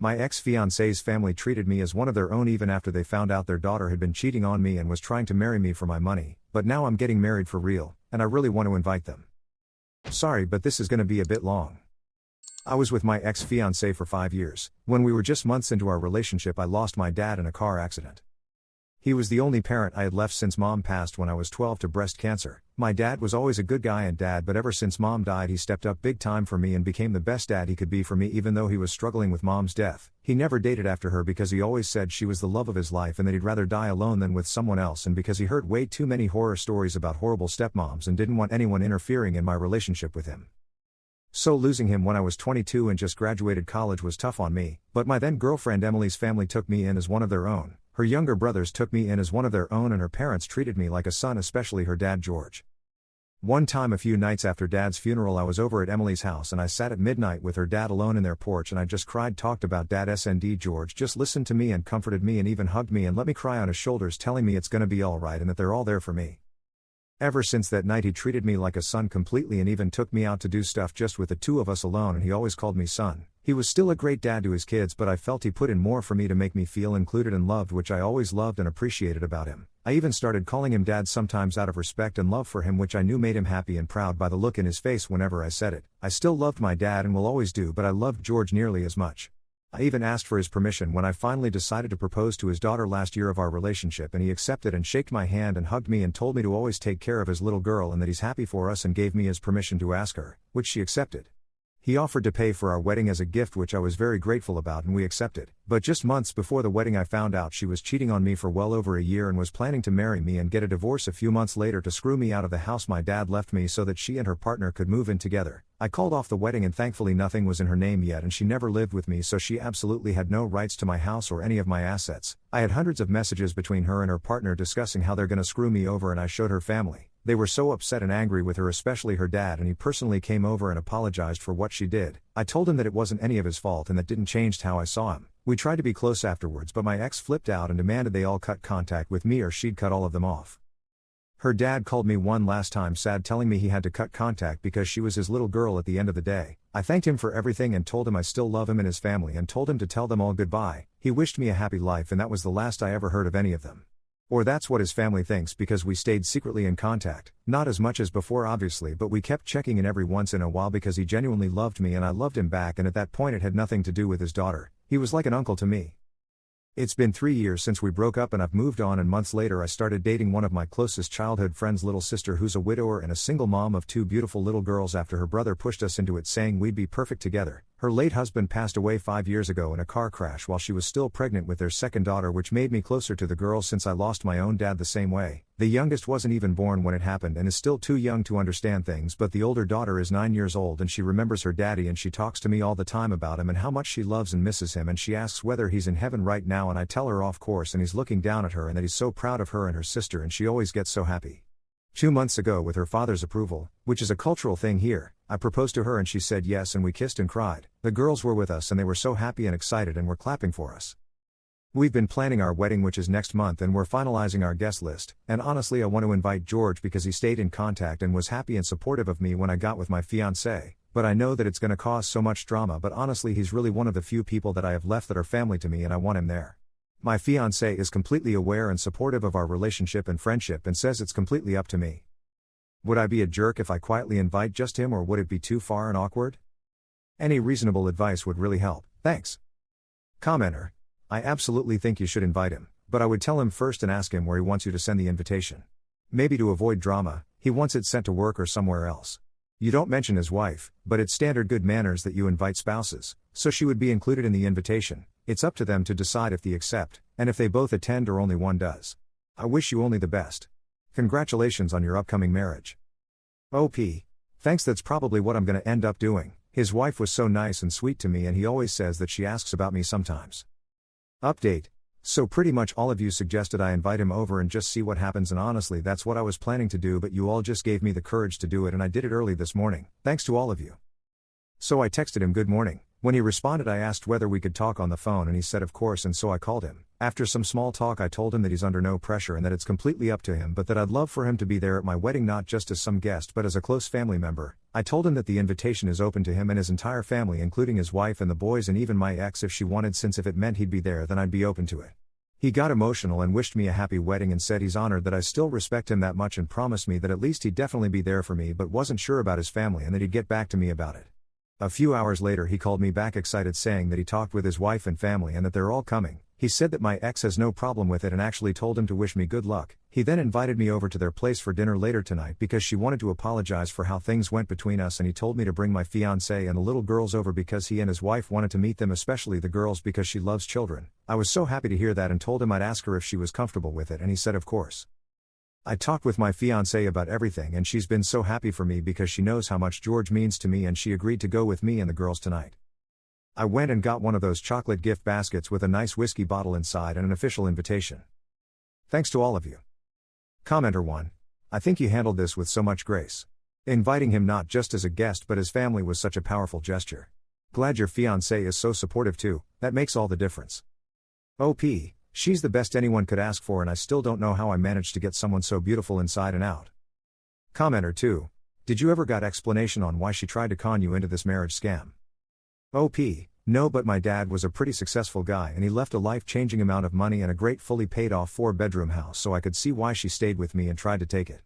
My ex-fiancée's family treated me as one of their own even after they found out their daughter had been cheating on me and was trying to marry me for my money, but now I'm getting married for real, and I really want to invite them. Sorry, but this is gonna be a bit long. I was with my ex-fiancée for 5 years. When we were just months into our relationship, I lost my dad in a car accident. He was the only parent I had left since mom passed when I was 12 to breast cancer. My dad was always a good guy and dad, but ever since mom died he stepped up big time for me and became the best dad he could be for me, even though he was struggling with mom's death. He never dated after her because he always said she was the love of his life and that he'd rather die alone than with someone else, and because he heard way too many horror stories about horrible stepmoms and didn't want anyone interfering in my relationship with him. So losing him when I was 22 and just graduated college was tough on me, but my then girlfriend Emily's family took me in as one of their own. Her younger brothers took me in as one of their own, and her parents treated me like a son, especially her dad George. One time a few nights after dad's funeral, I was over at Emily's house and I sat at midnight with her dad alone in their porch, and I just cried, talked about dad. George just listened to me and comforted me and even hugged me and let me cry on his shoulders, telling me it's gonna be alright and that they're all there for me. Ever since that night he treated me like a son completely and even took me out to do stuff just with the two of us alone, and he always called me son. He was still a great dad to his kids, but I felt he put in more for me to make me feel included and loved, which I always loved and appreciated about him. I even started calling him dad sometimes out of respect and love for him, which I knew made him happy and proud by the look in his face whenever I said it. I still loved my dad and will always do, but I loved George nearly as much. I even asked for his permission when I finally decided to propose to his daughter last year of our relationship, and he accepted and shook my hand and hugged me and told me to always take care of his little girl and that he's happy for us, and gave me his permission to ask her, which she accepted. He offered to pay for our wedding as a gift, which I was very grateful about, and we accepted. But just months before the wedding I found out she was cheating on me for well over a year and was planning to marry me and get a divorce a few months later to screw me out of the house my dad left me so that she and her partner could move in together. I called off the wedding and thankfully nothing was in her name yet, and she never lived with me, so she absolutely had no rights to my house or any of my assets. I had hundreds of messages between her and her partner discussing how they're gonna screw me over, and I showed her family. They were so upset and angry with her, especially her dad, and he personally came over and apologized for what she did. I told him that it wasn't any of his fault and that didn't change how I saw him. We tried to be close afterwards, but my ex flipped out and demanded they all cut contact with me or she'd cut all of them off. Her dad called me one last time sad, telling me he had to cut contact because she was his little girl at the end of the day. I thanked him for everything and told him I still love him and his family, and told him to tell them all goodbye. He wished me a happy life, and that was the last I ever heard of any of them. Or that's what his family thinks, because we stayed secretly in contact. Not as much as before obviously, but we kept checking in every once in a while because he genuinely loved me and I loved him back, and at that point it had nothing to do with his daughter. He was like an uncle to me. It's been 3 years since we broke up and I've moved on, and months later I started dating one of my closest childhood friends' little sister, who's a widower and a single mom of 2 beautiful little girls after her brother pushed us into it, saying we'd be perfect together. Her late husband passed away 5 years ago in a car crash while she was still pregnant with their second daughter, which made me closer to the girls since I lost my own dad the same way. The youngest wasn't even born when it happened and is still too young to understand things, but the older daughter is 9 years old and she remembers her daddy, and she talks to me all the time about him and how much she loves and misses him, and she asks whether he's in heaven right now, and I tell her of course, and he's looking down at her and that he's so proud of her and her sister, and she always gets so happy. 2 months ago, with her father's approval, which is a cultural thing here, I proposed to her and she said yes, and we kissed and cried. The girls were with us and they were so happy and excited and were clapping for us. We've been planning our wedding, which is next month, and we're finalizing our guest list, and honestly I want to invite George because he stayed in contact and was happy and supportive of me when I got with my fiancée, but I know that it's gonna cause so much drama, but honestly he's really one of the few people that I have left that are family to me, and I want him there. My fiancée is completely aware and supportive of our relationship and friendship and says it's completely up to me. Would I be a jerk if I quietly invite just him, or would it be too far and awkward? Any reasonable advice would really help, thanks. Commenter: I absolutely think you should invite him, but I would tell him first and ask him where he wants you to send the invitation. Maybe to avoid drama, he wants it sent to work or somewhere else. You don't mention his wife, but it's standard good manners that you invite spouses, so she would be included in the invitation. It's up to them to decide if they accept, and if they both attend or only one does. I wish you only the best. Congratulations on your upcoming marriage. OP. Thanks, that's probably what I'm gonna end up doing. His wife was so nice and sweet to me, and he always says that she asks about me sometimes. Update. So pretty much all of you suggested I invite him over and just see what happens, and honestly that's what I was planning to do, but you all just gave me the courage to do it, and I did it early this morning. Thanks to all of you. So I texted him, good morning. When he responded, I asked whether we could talk on the phone and he said of course, and so I called him. After some small talk I told him that he's under no pressure and that it's completely up to him, but that I'd love for him to be there at my wedding, not just as some guest but as a close family member. I told him that the invitation is open to him and his entire family, including his wife and the boys and even my ex if she wanted, since if it meant he'd be there then I'd be open to it. He got emotional and wished me a happy wedding and said he's honored that I still respect him that much and promised me that at least he'd definitely be there for me but wasn't sure about his family and that he'd get back to me about it. A few hours later he called me back excited, saying that he talked with his wife and family and that they're all coming. He said that my ex has no problem with it and actually told him to wish me good luck. He then invited me over to their place for dinner later tonight because she wanted to apologize for how things went between us, and he told me to bring my fiancée and the little girls over because he and his wife wanted to meet them, especially the girls because she loves children. I was so happy to hear that and told him I'd ask her if she was comfortable with it, and he said of course. I talked with my fiancée about everything and she's been so happy for me because she knows how much George means to me, and she agreed to go with me and the girls tonight. I went and got one of those chocolate gift baskets with a nice whiskey bottle inside and an official invitation. Thanks to all of you. Commenter 1. I think you handled this with so much grace. Inviting him not just as a guest but his family was such a powerful gesture. Glad your fiancée is so supportive too, that makes all the difference. OP, she's the best anyone could ask for and I still don't know how I managed to get someone so beautiful inside and out. Commenter 2. Did you ever got explanation on why she tried to con you into this marriage scam? OP, no, but my dad was a pretty successful guy and he left a life-changing amount of money and a great fully paid off 4-bedroom house, so I could see why she stayed with me and tried to take it.